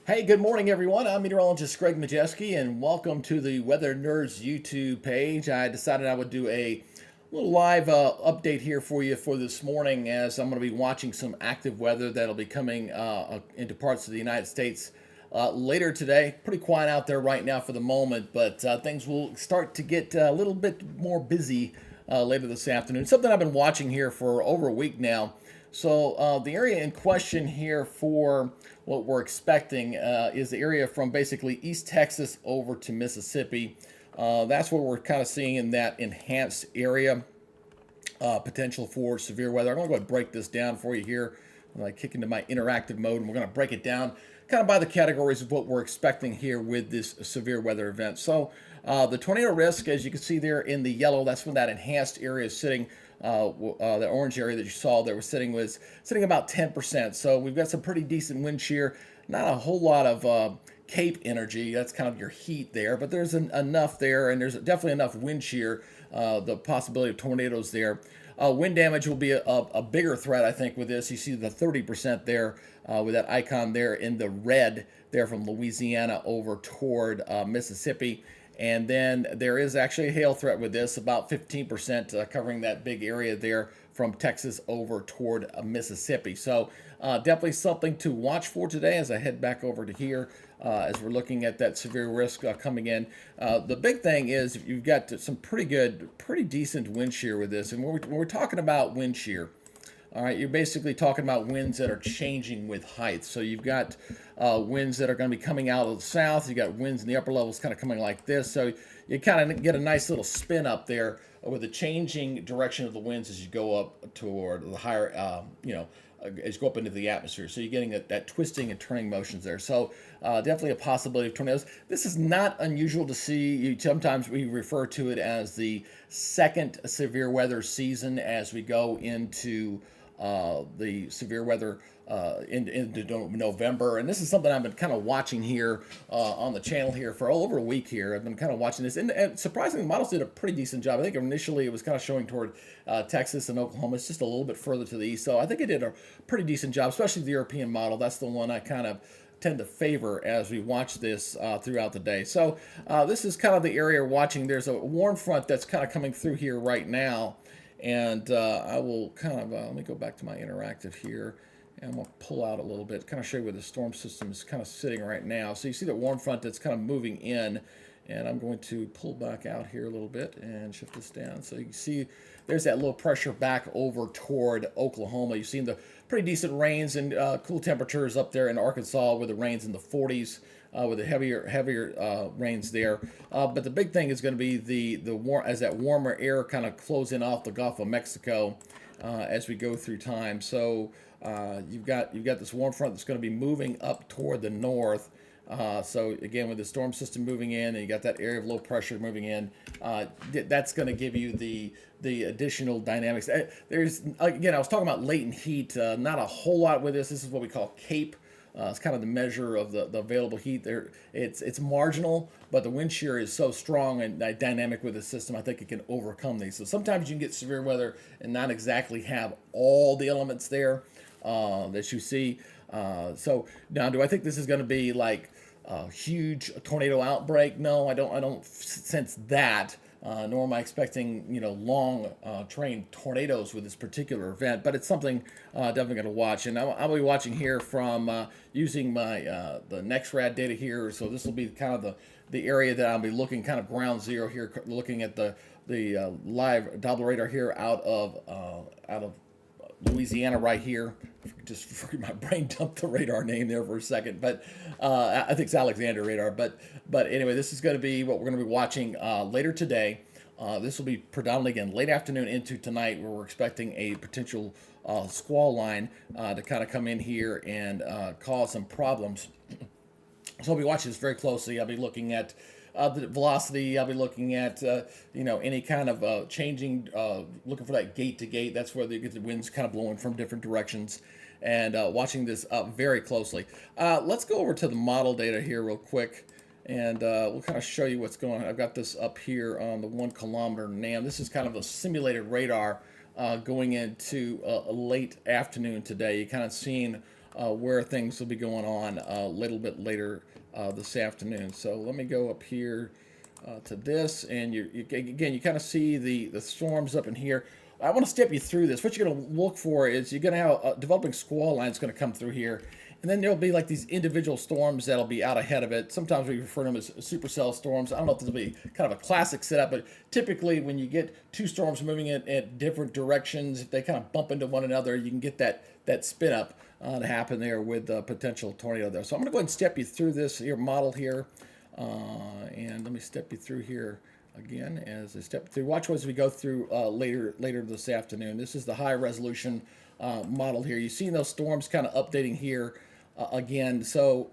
Hey, good morning, everyone. I'm meteorologist Greg Majeski, and welcome to the Weather Nerds YouTube page. I decided I would do a little live update here for you for this morning, as I'm going to be watching some active weather that'll be coming into parts of the United States later today. Pretty quiet out there right now for the moment, but things will start to get a little bit more busy later this afternoon. Something I've been watching here for over a week now. So the area in question here for what we're expecting is the area from basically East Texas over to Mississippi. That's what we're kind of seeing in that enhanced area. Potential for severe weather. I'm going to go ahead and break this down for you here. I'm going to kick into my interactive mode, and we're going to break it down kind of by the categories of what we're expecting here with this severe weather event. So the tornado risk, as you can see there in the yellow, that's when that enhanced area is sitting. The orange area that you saw that was sitting about 10%. So we've got some pretty decent wind shear. Not a whole lot of cape energy. That's kind of your heat there, but there's enough there, and there's definitely enough wind shear. The possibility of tornadoes there. Wind damage will be a bigger threat, I think, with this. You see the 30% there with that icon there in the red there from Louisiana over toward Mississippi. And then there is actually a hail threat with this, about 15% covering that big area there from Texas over toward Mississippi. So definitely something to watch for today as I head back over to here as we're looking at that severe risk coming in. The big thing is you've got some pretty decent wind shear with this. And when we're talking about wind shear, all right, you're basically talking about winds that are changing with height. So you've got winds that are going to be coming out of the south. You got winds in the upper levels kind of coming like this. So you kind of get a nice little spin up there with the changing direction of the winds as you go up toward the higher, as you go up into the atmosphere. So you're getting that twisting and turning motions there. So definitely a possibility of tornadoes. This is not unusual to see. Sometimes we refer to it as the second severe weather season as we go into the severe weather into November. And this is something I've been kind of watching here on the channel here for over a week here. I've been kind of watching this. And surprisingly, the models did a pretty decent job. I think initially it was kind of showing toward Texas and Oklahoma. It's just a little bit further to the east. So I think it did a pretty decent job, especially the European model. That's the one I kind of tend to favor as we watch this throughout the day. So this is kind of the area we're watching. There's a warm front that's kind of coming through here right now. And I will kind of, let me go back to my interactive here. And I'm going to pull out a little bit, kind of show you where the storm system is kind of sitting right now. So you see the warm front that's kind of moving in. And I'm going to pull back out here a little bit and shift this down. So you can see there's that low pressure back over toward Oklahoma. You've seen the pretty decent rains and cool temperatures up there in Arkansas with the rains in the 40s. With the heavier rains there, but the big thing is going to be the warm as that warmer air kind of close in off the Gulf of Mexico as we go through time. So you've got this warm front that's going to be moving up toward the north. So again, with the storm system moving in, and you got that area of low pressure moving in, that's going to give you the additional dynamics. There's again, I was talking about latent heat. Not a whole lot with this. This is what we call CAPE. It's kind of the measure of the available heat there. It's marginal, but the wind shear is so strong and dynamic with the system, I think it can overcome these. So sometimes you can get severe weather and not exactly have all the elements there that you see. So now, do I think this is going to be like a huge tornado outbreak? No, I don't sense that. Nor am I expecting long train tornadoes with this particular event, but it's something definitely going to watch. And I'll be watching here from using my the NexRad data here. So this will be kind of the area that I'll be looking kind of ground zero here, looking at the live Doppler radar here out of Louisiana right here. Just my brain dumped the radar name there for a second, but I think it's Alexander radar. But anyway, this is going to be what we're going to be watching later today. This will be predominantly again late afternoon into tonight, where we're expecting a potential squall line to kind of come in here and cause some problems. So I'll be watching this very closely. I'll be looking at the velocity. I'll be looking at any kind of changing, looking for that gate to gate. That's where you get the winds kind of blowing from different directions, and watching this very closely. Let's go over to the model data here real quick, and we'll kind of show you what's going on. I've got this up here on the 1 kilometer NAM. This is kind of a simulated radar going into a late afternoon today. You kind of seen where things will be going on a little bit later this afternoon. So let me go up here to this, and again, you kind of see the storms up in here. I want to step you through this. What you're going to look for is you're going to have a developing squall line that's going to come through here. And then there'll be like these individual storms that'll be out ahead of it. Sometimes we refer to them as supercell storms. I don't know if this will be kind of a classic setup, but typically when you get two storms moving in different directions, if they kind of bump into one another, you can get that spin up to happen there with the potential tornado there. So I'm going to go ahead and step you through this here model here. And let me step you through here again as I step through. Watch as we go through later this afternoon. This is the high resolution model here. You've seen those storms kind of updating here again. So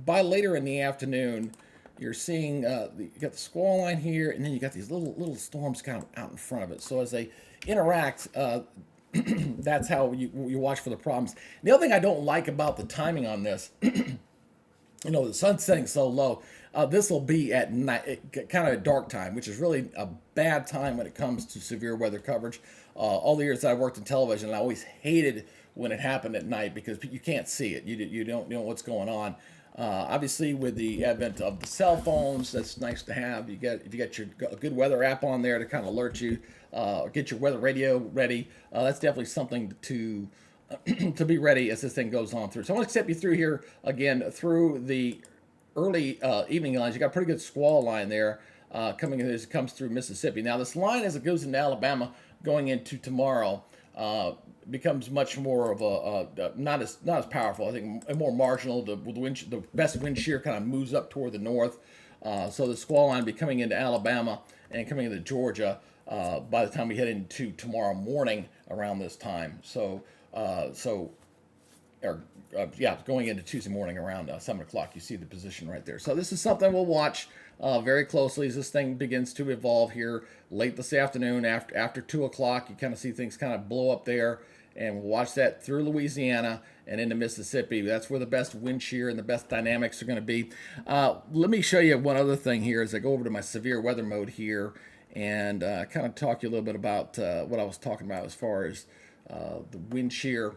by later in the afternoon, you're seeing you got the squall line here, and then you got these little storms kind of out in front of it. So as they interact, that's how you watch for the problems. The other thing I don't like about the timing on this, the sun's setting so low. This will be at night, kind of a dark time, which is really a bad time when it comes to severe weather coverage. All the years that I worked in television, I always hated when it happened at night because you can't see it. You don't know what's going on. Obviously, with the advent of the cell phones, that's nice to have. If you got your good weather app on there to kind of alert you, get your weather radio ready. That's definitely something to to be ready as this thing goes on through. So I want to step you through here again through the early evening lines. You got a pretty good squall line there coming in as it comes through Mississippi. Now this line as it goes into Alabama going into tomorrow becomes much more of a not as powerful. I think more marginal. The best wind shear kind of moves up toward the north. So the squall line will be coming into Alabama and coming into Georgia by the time we head into tomorrow morning around this time. Going into Tuesday morning around 7 o'clock. You see the position right there. So this is something we'll watch very closely as this thing begins to evolve here late this afternoon. After 2 o'clock, you kind of see things kind of blow up there, and we'll watch that through Louisiana and into Mississippi. That's where the best wind shear and the best dynamics are going to be. Let me show you one other thing here as I go over to my severe weather mode here and kind of talk to you a little bit about what I was talking about as far as the wind shear.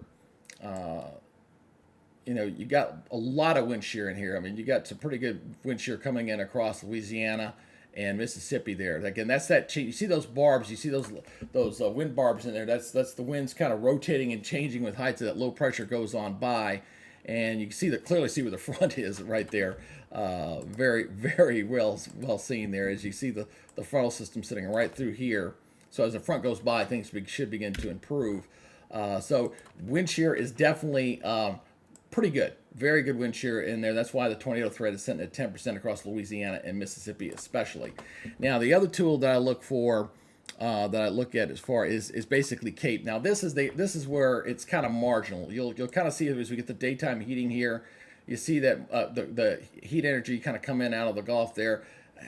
You got a lot of wind shear in here. I mean, you got some pretty good wind shear coming in across Louisiana and Mississippi there. Again, that's you see those barbs, you see those wind barbs in there. That's the winds kind of rotating and changing with heights as that low pressure goes on by. And you can clearly see where the front is right there. Very, very well seen there as you see the frontal system sitting right through here. So as the front goes by, things should begin to improve. So wind shear is definitely pretty good. Very good wind shear in there. That's why the tornado threat is sitting at 10% across Louisiana and Mississippi especially. Now, the other tool that I look for, that I look at as far is basically CAPE. Now, this is where it's kind of marginal. You'll kind of see it as we get the daytime heating here. You see that the heat energy kind of come in out of the Gulf there.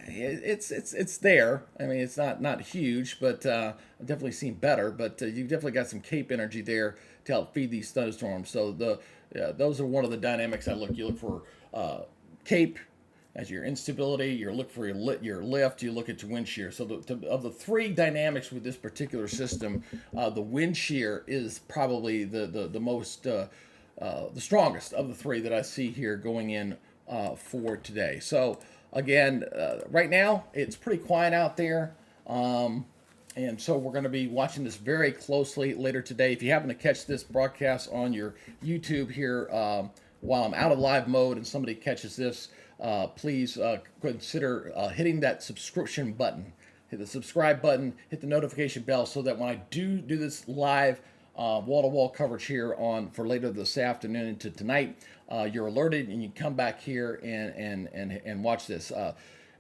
It's there. I mean, it's not huge, but I've definitely seen better. But you've definitely got some CAPE energy there to help feed these thunderstorms. So those are one of the dynamics I look. You look for CAPE as your instability. You look for your lift. You look at your wind shear. So of the three dynamics with this particular system, the wind shear is probably the most the strongest of the three that I see here going in for today. So again, right now it's pretty quiet out there. And so we're going to be watching this very closely later today. If you happen to catch this broadcast on your YouTube here while I'm out of live mode and somebody catches this, please consider hitting that subscription button. Hit the subscribe button, hit the notification bell so that when I do this live wall-to-wall coverage here for later this afternoon into tonight, you're alerted and you come back here and watch this.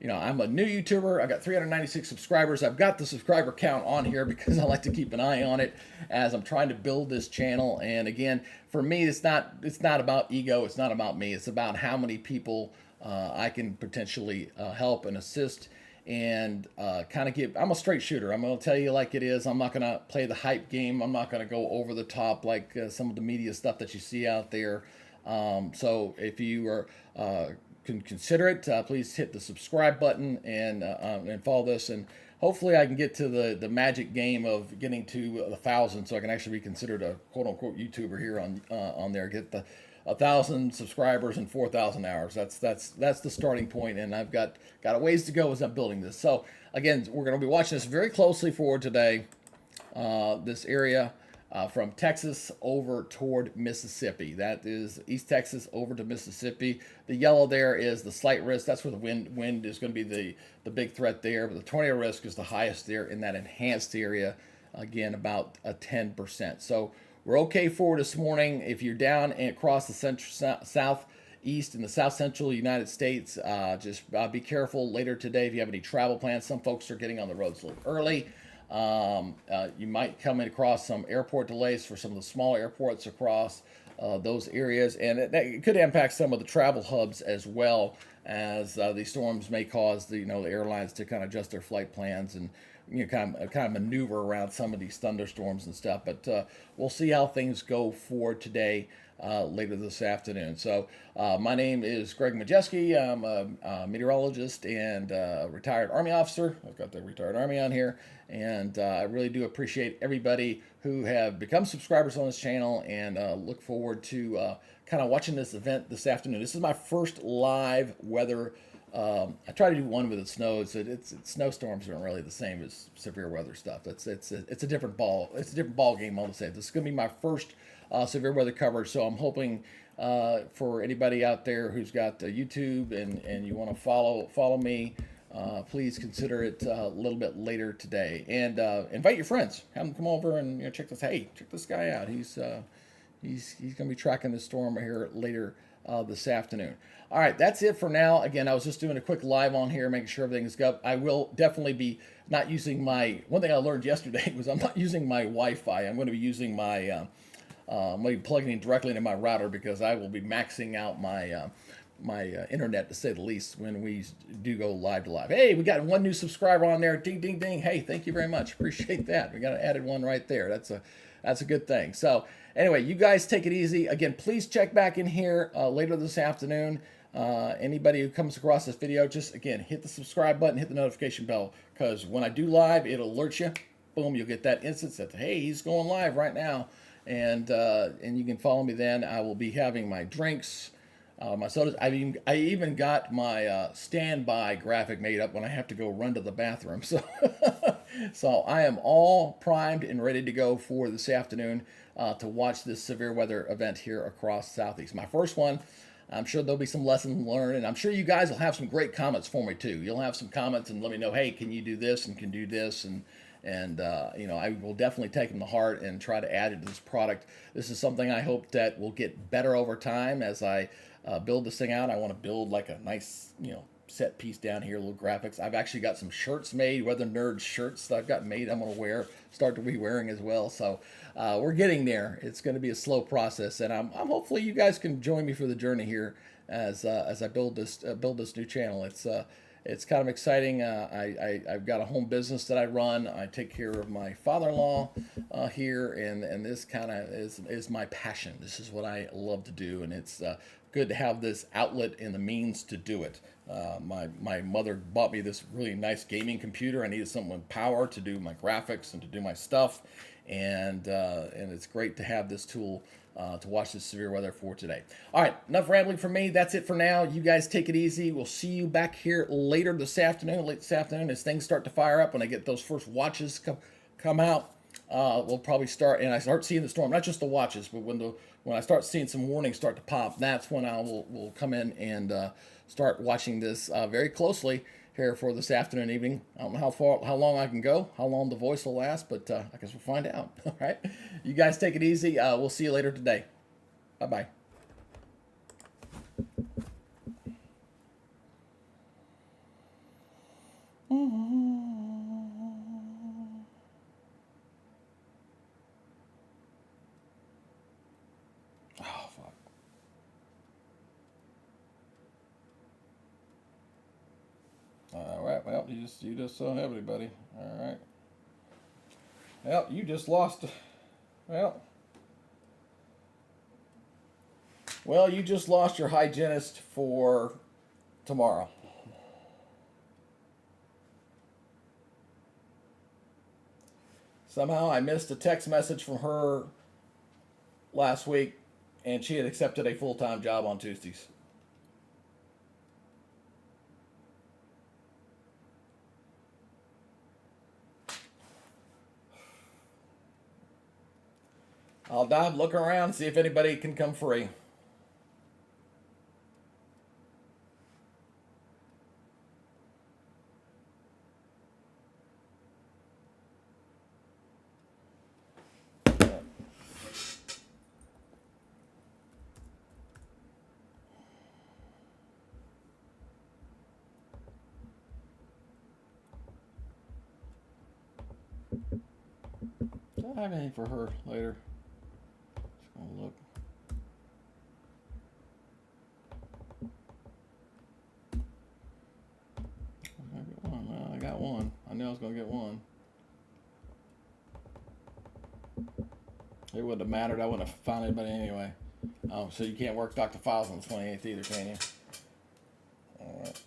I'm a new YouTuber. I got 396 subscribers. I've got the subscriber count on here because I like to keep an eye on it as I'm trying to build this channel. And again, for me, it's not about ego. It's not about me. It's about how many people I can potentially help and assist and kind of I'm a straight shooter. I'm going to tell you like it is. I'm not going to play the hype game. I'm not going to go over the top like some of the media stuff that you see out there. So if you are can consider it, please hit the subscribe button and follow this. And hopefully I can get to the magic game of getting to 1,000, so I can actually be considered a quote unquote YouTuber here on there. Get the 1,000 subscribers in 4,000 hours. That's the starting point, and I've got a ways to go as I'm building this. So again, we're going to be watching this very closely for today. This area from Texas over toward Mississippi. That is East Texas over to Mississippi. The yellow there is the slight risk. That's where the wind is going to be the big threat there. But the tornado risk is the highest there in that enhanced area. Again, about a 10%. So we're okay for this morning. If you're down and across the southeast in the south central United States, just be careful later today if you have any travel plans. Some folks are getting on the roads a little early. You might come across some airport delays for some of the smaller airports across those areas, and it could impact some of the travel hubs as well, as these storms may cause the airlines to kind of adjust their flight plans and kind of maneuver around some of these thunderstorms and stuff. But we'll see how things go for today. Later this afternoon. So my name is Greg Majeski. I'm a meteorologist and retired Army officer. I've got the retired Army on here, and I really do appreciate everybody who have become subscribers on this channel, and look forward to kind of watching this event this afternoon. This is my first live weather. I try to do one with the snow. Snowstorms aren't really the same as severe weather stuff. It's a different ball. It's a different ball game all the same. This is going to be my first severe weather coverage, so I'm hoping for anybody out there who's got YouTube and you want to follow me, please consider it a little bit later today, and invite your friends. Have them come over and check this. Hey, check this guy out. He's going to be tracking the storm here later this afternoon. All right, that's it for now. Again, I was just doing a quick live on here, making sure everything's good. I will definitely be not using my. One thing I learned yesterday was I'm not using my Wi-Fi. I'm going to be using my. I'm going to be plugging in directly into my router, because I will be maxing out my internet, to say the least, when we do go live to live. Hey, we got one new subscriber on there. Ding, ding, ding. Hey, thank you very much. Appreciate that. We got an added one right there. That's a good thing. So anyway, you guys take it easy. Again, please check back in here later this afternoon. Anybody who comes across this video, just again hit the subscribe button, hit the notification bell, because when I do live, it'll alert you. Boom, you'll get that instant that, hey, he's going live right now. And you can follow me then. I will be having my drinks, my sodas. I even got my standby graphic made up when I have to go run to the bathroom. So, so I am all primed and ready to go for this afternoon to watch this severe weather event here across Southeast. My first one. I'm sure there'll be some lessons learned, and I'm sure you guys will have some great comments for me too. You'll have some comments and let me know, hey, can you do this and can do this, and I will definitely take them to heart and try to add it to this product. This is something I hope that will get better over time as I build this thing out. I want to build like a nice, set piece down here, little graphics. I've actually got some shirts made, Weather Nerds shirts that I've got made. I'm going to start to be wearing as well. So we're getting there. It's going to be a slow process, and I'm hopefully you guys can join me for the journey here as I build this new channel. It's kind of exciting. I've got a home business that I run. I take care of my father-in-law here, and this kind of is my passion. This is what I love to do, and it's good to have this outlet and the means to do it. My mother bought me this really nice gaming computer. I needed something with power to do my graphics and to do my stuff, and it's great to have this tool to watch this severe weather for today. All right, enough rambling from me. That's it for now. You guys take it easy. We'll see you back here later late this afternoon, as things start to fire up. When I get those first watches come out, we'll probably start, and I start seeing the storm, not just the watches, but when I start seeing some warnings start to pop, that's when we'll come in and start watching this very closely here for this afternoon, evening. I don't know how long I can go, how long the voice will last, but I guess we'll find out. All right, you guys take it easy. We'll see you later today. Bye-bye. Oh, fuck. All right, well, you just so heavy, buddy. All right. Well, you just lost. Well, you just lost your hygienist for tomorrow. Somehow I missed a text message from her last week, and she had accepted a full-time job on Tuesdays. I'll dive, look around, see if anybody can come free. Do I have anything for her later? Just gonna look. I got one. Well, I got one. I knew I was gonna get one. It wouldn't have mattered. I wouldn't have found anybody anyway. Oh, so you can't work Dr. Files on the 28th either, can you? All right.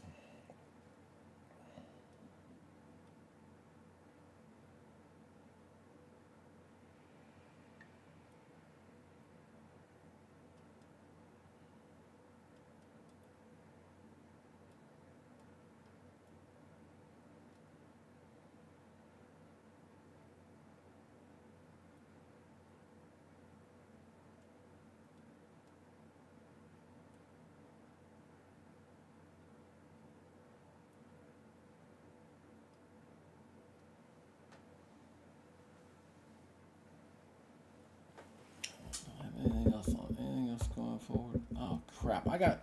Anything else on anything else going forward? Oh crap! I got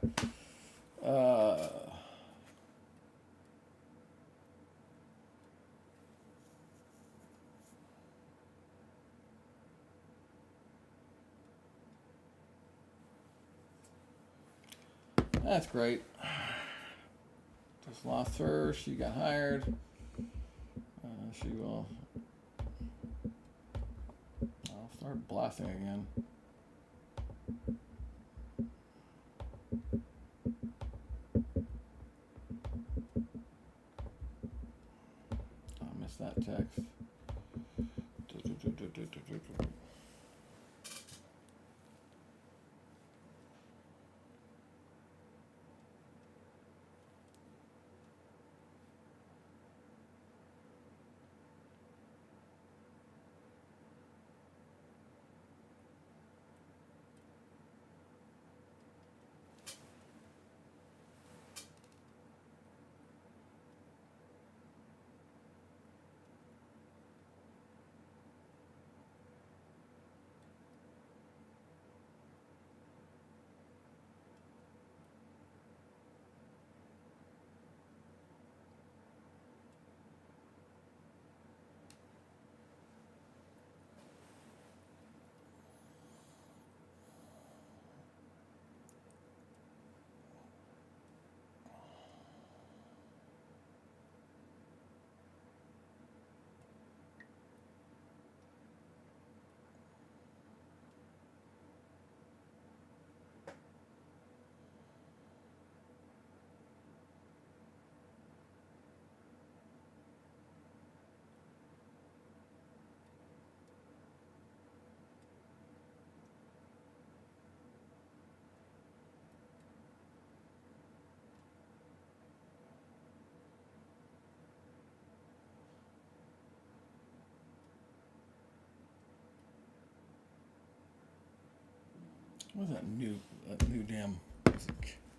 that's great. Just lost her. She got hired. She will. I'll start blasting again. I missed that text. What's that new damn music?